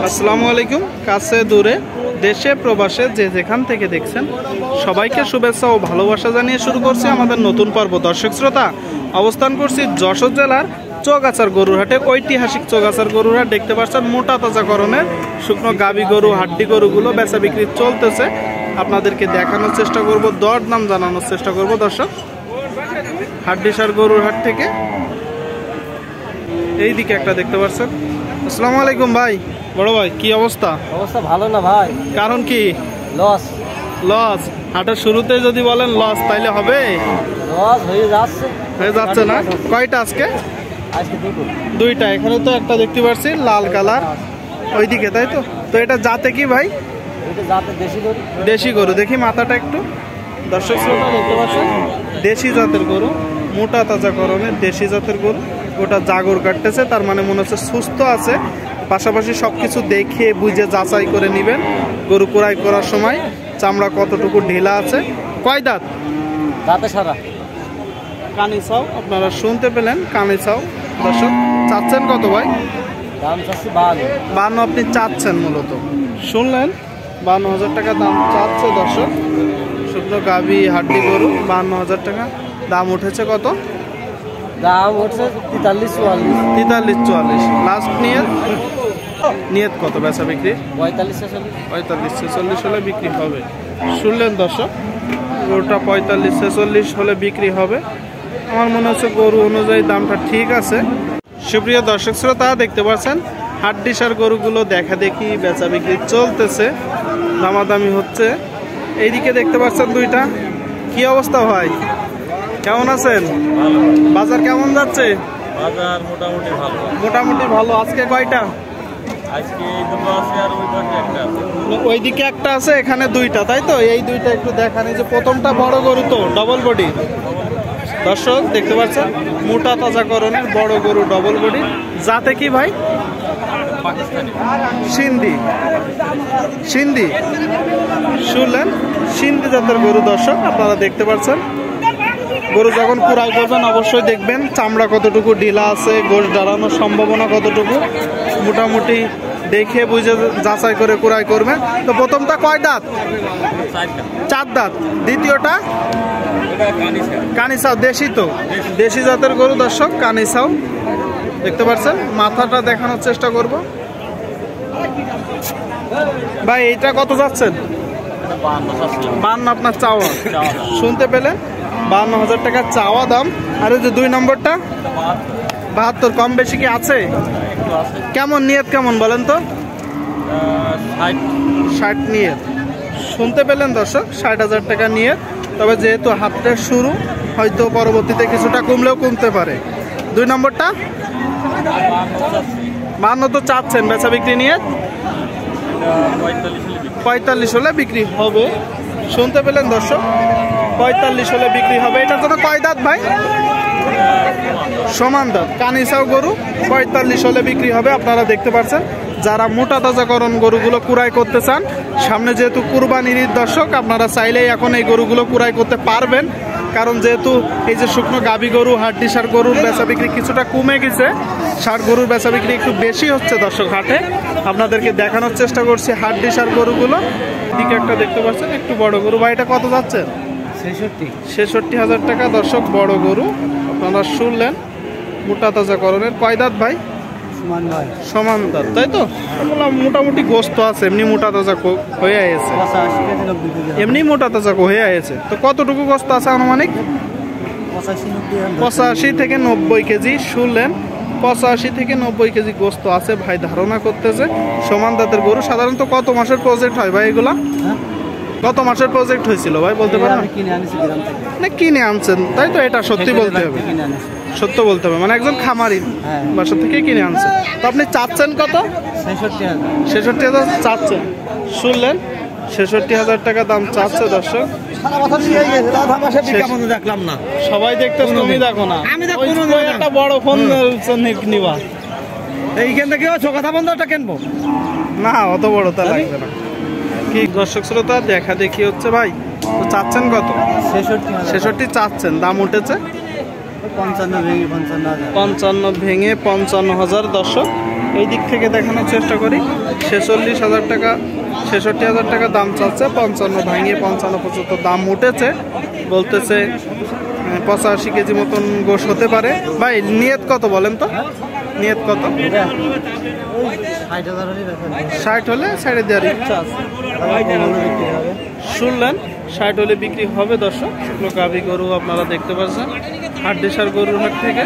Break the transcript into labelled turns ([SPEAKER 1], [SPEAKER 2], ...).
[SPEAKER 1] আসসালামু আলাইকুম। কাছে দূরে দেশে প্রবাসে যে যেখান থেকে দেখছেন সবাইকে শুভেচ্ছা ও ভালোবাসা জানিয়ে শুরু করছি আমাদের নতুন পর্ব। দর্শক শ্রোতা, অবস্থান করছি যশোর জেলার চৌগাছার গরুর হাটে। ঐতিহাসিক চৌগাছার গরুর হাট দেখতে পাচ্ছেন। মোটা তাজাকরণের শুকনো গাবি গরু, হাড্ডি গরুগুলো বেচা বিক্রি চলতেছে। আপনাদেরকে দেখানোর চেষ্টা করব, দর দাম জানানোর চেষ্টা করব। দর্শক, হাড্ডিসার গরুর হাট থেকে এইদিকে একটা দেখতে পাচ্ছেন। আসসালামু আলাইকুম ভাই। বড় ভাই, কি অবস্থা?
[SPEAKER 2] অবস্থা ভালো না ভাই।
[SPEAKER 1] কারণ কি?
[SPEAKER 2] লস।
[SPEAKER 1] লস? হাটের শুরুতে যদি বলেন লস, তাইলে হবে?
[SPEAKER 2] লস হয়ে যাচ্ছে।
[SPEAKER 1] হয়ে যাচ্ছে না? কয়টা আজকে?
[SPEAKER 2] আজকে
[SPEAKER 1] দুইটা। এখানে তো একটা দেখতে পাচ্ছি লাল কালার, ওইদিকে, তাই তো? তো এটা জাতে কি ভাই?
[SPEAKER 2] এটা জাতে দেশি গরু।
[SPEAKER 1] দেশি গরু। দেখি মাথাটা একটু। দর্শক শ্রোতা দেখতে পাচ্ছেন, দেশি জাতের গরু, মোটা তাজাকরণের দেশি জাতের গরু। ওটা জাগর কাটতেছে, তার মানে মনে হচ্ছে সুস্থ আছে। পাশাপাশি সবকিছু দেখে বুঝে যাচাই করে নেবেন গরু ক্রয় করার সময়। চামড়া কতটুকু ঢিলা আছে। কয় দাঁত?
[SPEAKER 2] দাঁতে সারা।
[SPEAKER 1] কানি চাও আপনারা শুনতে পেলেন, কানি চাও। দর্শক, চাচ্ছেন কত ভাই?
[SPEAKER 2] দাম চাচ্ছি 52।
[SPEAKER 1] 52 আপনি চাচ্ছেন মূলত, শুনলেন? 52,000 টাকা দাম চাচ্ছে দর্শক। শুকনো গাভি হাড্ডি গরু 52,000 টাকা দাম উঠেছে। কত
[SPEAKER 2] দাম উঠছে? 43-44।
[SPEAKER 1] 43-44। লাস্ট নিয়ত কত বেচা বিক্রি?
[SPEAKER 2] 45-46।
[SPEAKER 1] 45-46 হলে বিক্রি হবে। শুনলেন দর্শক, গরুটা 45-46 হলে বিক্রি হবে। আমার মনে হচ্ছে গরু অনুযায়ী দামটা ঠিক আছে। সুপ্রিয় দর্শক শ্রোতা, দেখতে পাচ্ছেন হাড্ডিসার গরুগুলো দেখা দেখি বেচা বিক্রি চলতেছে, দামাদামি হচ্ছে। এইদিকে দেখতে পাচ্ছেন দুইটা। কি অবস্থা ভাই, কেমন আছেন? বাজার কেমন যাচ্ছে?
[SPEAKER 2] বাজার মোটামুটি ভালো।
[SPEAKER 1] মোটামুটি ভালো। আজকে কয়টা?
[SPEAKER 2] আজকে দুটো আছে আর ওই পাশে একটা আছে।
[SPEAKER 1] ওইদিকে একটা আছে, এখানে দুইটা, তাই তো? এই দুইটা একটু দেখান। এই যে প্রথমটা বড় গরু, তো ডবল বডি। দর্শক দেখতে পাচ্ছেন, মোটা তাজাকরণের বড় গরু, ডবল বডি। যাতে কি ভাই? সিন্ধি। সিন্ধি, শুনলেন? সিন্ধি জাতের গরু। দর্শক, আপনারা দেখতে পাচ্ছেন, গরু যখন ক্রয় করবেন অবশ্যই দেখবেন চামড়া কতটুকু ঢিলা আছে, গোশ দাঁড়ানোর সম্ভাবনা কতটুকু, মোটামুটি দেখে বুঝে যাচাই করে ক্রয় করবেন। তো প্রথমটা কয় দাঁত? 4 দাঁত। দ্বিতীয়টা কানিসাও, দেশি তো, দেশি জাতের গরু। দর্শক, কানিসাও দেখতে পাচ্ছেন। মাথাটা দেখানোর চেষ্টা করব ভাই। এইটা কত যাচ্ছেন? 52 আপনার চাওয়া, শুনতে পেলেন? 52,000 টাকা চাওয়া দাম। আর ওই যে 2 নম্বরটা 72, কম বেশি কি আছে? কেমন নিয়ত, কেমন বলেন তো? 60 নিয়ত। শুনতে পেলেন দর্শক, 60,000 টাকা নিয়ত। তবে যেহেতু হাতের শুরু, হয়তো পরবর্তীতে কিছুটা কমলেও কমতে পারে। 2 নম্বরটা 52 তো চাচ্ছেন, বেচা বিক্রি নিয়ে 45 হলে বিক্রি হবে। শুনতে পেলেন দর্শক, 45 হলে বিক্রি হবে। এটার জন্য কয় দাঁত ভাই? সমান দাঁত। কানিসাও গরু, 45 হলে বিক্রি হবে। আপনারা দেখতে পাচ্ছেন, যারা মোটা তাজাকরণ গরুগুলো কুড়াই করতে চান, সামনে যেহেতু কুরবানির ঈদ দর্শক, আপনারা চাইলেই এখন এই গরুগুলো কুড়াই করতে পারবেন। কারণ যেহেতু এই যে শুকনো গাবি গরু, হাড্ডিসার গরুর বেচা বিক্রি কিছুটা কমে গেছে, ষাট গরুর বেচা বিক্রি একটু বেশি হচ্ছে দর্শক হাটে। আপনাদেরকে দেখানোর চেষ্টা করছি হাড্ডিসার গরুগুলো। দিকে একটা দেখতে পাচ্ছেন একটু বড় গরু। ভাই, এটা কত যাচ্ছে? 66,000 টাকা দর্শক, বড় গরু। আপনারা শুনলেন, মোটা তাজাকরণের। কয় দাঁত ভাই? সমান দাঁত, তাই তো? মোটামুটি গোস্ত আছে, এমনি মোটা তাজা হয়ে আছে, এমনি মোটা তাজা হয়ে আছে। তো কতটুকু গোস্ত আছে আনুমানিক? 85 থেকে 90 কেজি। শুনলেন, 85 থেকে 90 কেজি গোস্ত আছে ভাই ধারণা করতেছে। সমান দাঁতের গরু। সাধারণত কত মাসের প্রজেক্ট হয় ভাই এগুলা? কত মাসের প্রজেক্ট হয়েছিল ভাই, বলতে পারেন? না, কিনে আনছেন, তাই তো? এটা সত্যি বলতে হবে, সত্য বলতে হবে। মানে একজন খামারি বাসা থেকে কিনে আনছেন। তো আপনি চাচ্ছেন কত? 66,000 চাচ্ছেন। শুনলেন, 66,000 টাকা দাম চাচ্ছে দর্শক। সবাই দেখতে, তুমি দেখো না? একটা বড় ফোন নিবা, এইখান থেকে কথা বন্ধটা কিনবো না, অত বড় তা লাগবে না। কি দর্শক শ্রোতা, দেখা দেখি হচ্ছে ভাই। তো চাচ্ছেন কত? 66 চাচ্ছেন। দাম উঠেছে
[SPEAKER 2] 55 ভেঙে 55,000।
[SPEAKER 1] 55 ভেঙে 55,000 দর্শক এই দিক থেকে দেখানোর চেষ্টা করি। 46,000 টাকা, 66,000 টাকা দাম চাচ্ছে। 55 ভাঙিয়ে 55 পর্যন্ত দাম উঠেছে, বলতেছে 85 কেজি মতন গোশ হতে পারে। ভাই নিয়ত কত বলেন তো, নিয়ত কত? 60 হলে ছেড়ে দেওয়ার ইচ্ছা আছে। শুনলেন, 60 হলে বিক্রি হবে। দর্শক, শুকনো গাভী গরু আপনারা দেখতে পাচ্ছেন হাটদেশার গরুর হাট থেকে।